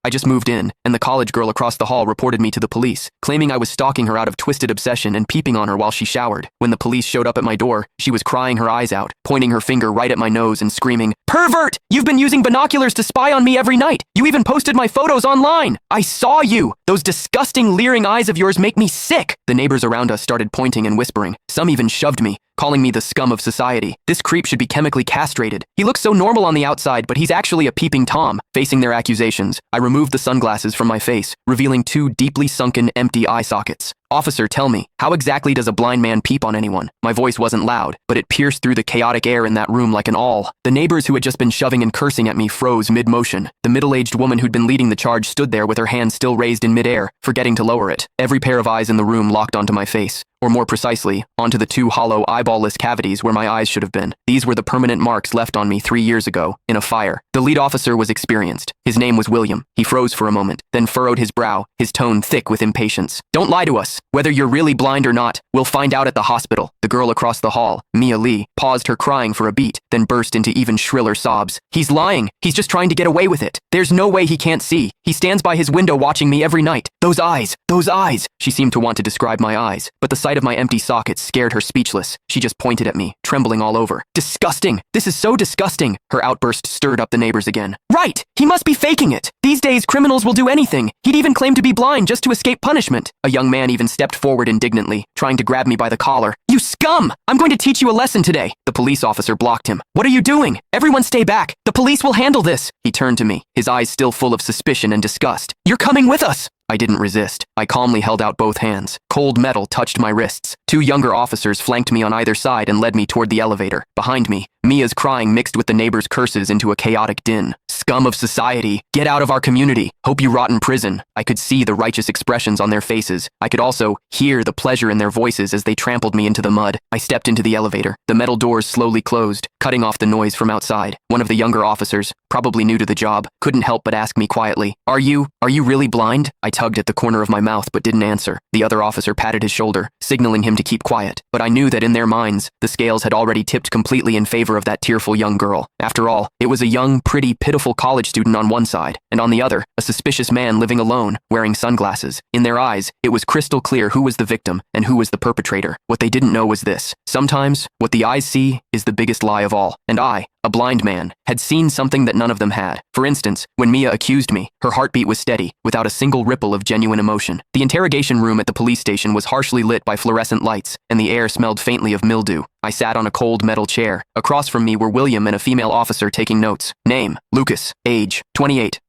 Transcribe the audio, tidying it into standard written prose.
I just moved in, and the college girl across the hall reported me to the police, claiming I was stalking her out of twisted obsession and peeping on her while she showered. When the police showed up at my door, she was crying her eyes out, pointing her finger right at my nose and screaming, "Pervert! You've been using binoculars to spy on me every night! You even posted my photos online! I saw you! Those disgusting, leering eyes of yours make me sick!" The neighbors around us started pointing and whispering. Some even shoved me, calling me the scum of society. This creep should be chemically castrated. He looks so normal on the outside, but he's actually a peeping Tom. Facing their accusations, I removed the sunglasses from my face, revealing two deeply sunken, empty eye sockets. "Officer, tell me, how exactly does a blind man peep on anyone?" My voice wasn't loud, but it pierced through the chaotic air in that room like an awl. The neighbors who had just been shoving and cursing at me froze mid-motion. The middle-aged woman who'd been leading the charge stood there with her hand still raised in mid-air, forgetting to lower it. Every pair of eyes in the room locked onto my face, or more precisely, onto the two hollow, eyeball-less cavities where my eyes should have been. These were the permanent marks left on me 3 years ago, in a fire. The lead officer was experienced. His name was William. He froze for a moment, then furrowed his brow, his tone thick with impatience. "Don't lie to us. Whether you're really blind or not, we'll find out at the hospital." The girl across the hall, Mia Lee, paused her crying for a beat, then burst into even shriller sobs. "He's lying. He's just trying to get away with it. There's no way he can't see. He stands by his window watching me every night. Those eyes, those eyes." She seemed to want to describe my eyes, but the sight of my empty sockets scared her speechless. She just pointed at me, trembling all over. "Disgusting! This is so disgusting!" Her outburst stirred up the neighbors again. "Right! He must be faking it! These days, criminals will do anything. He'd even claim to be blind just to escape punishment." A young man even stepped forward indignantly, trying to grab me by the collar. "You scum! I'm going to teach you a lesson today." The police officer blocked him. "What are you doing? Everyone stay back! The police will handle this!" He turned to me, his eyes still full of suspicion and disgust. "You're coming with us!" I didn't resist. I calmly held out both hands. Cold metal touched my wrists. Two younger officers flanked me on either side and led me toward the elevator. Behind me, Mia's crying mixed with the neighbors' curses into a chaotic din. "Scum of society! Get out of our community! Hope you rot in prison!" I could see the righteous expressions on their faces. I could also hear the pleasure in their voices as they trampled me into the mud. I stepped into the elevator. The metal doors slowly closed, cutting off the noise from outside. One of the younger officers, probably new to the job, couldn't help but ask me quietly, Are you really blind?" I tugged at the corner of my mouth but didn't answer. The other officer patted his shoulder, signaling him to keep quiet. But I knew that in their minds, the scales had already tipped completely in favor of that tearful young girl. After all, it was a young, pretty, pitiful college student on one side, and on the other, a suspicious man living alone, wearing sunglasses. In their eyes, it was crystal clear who was the victim and who was the perpetrator. What they didn't know was this. Sometimes, what the eyes see is the biggest lie of all. And I, a blind man, had seen something that none of them had. For instance, when Mia accused me, her heartbeat was steady, without a single ripple of genuine emotion. The interrogation room at the police station was harshly lit by fluorescent lights, and the air smelled faintly of mildew. I sat on a cold metal chair. Across from me were William and a female officer taking notes. Name, Lucas. Age, 28.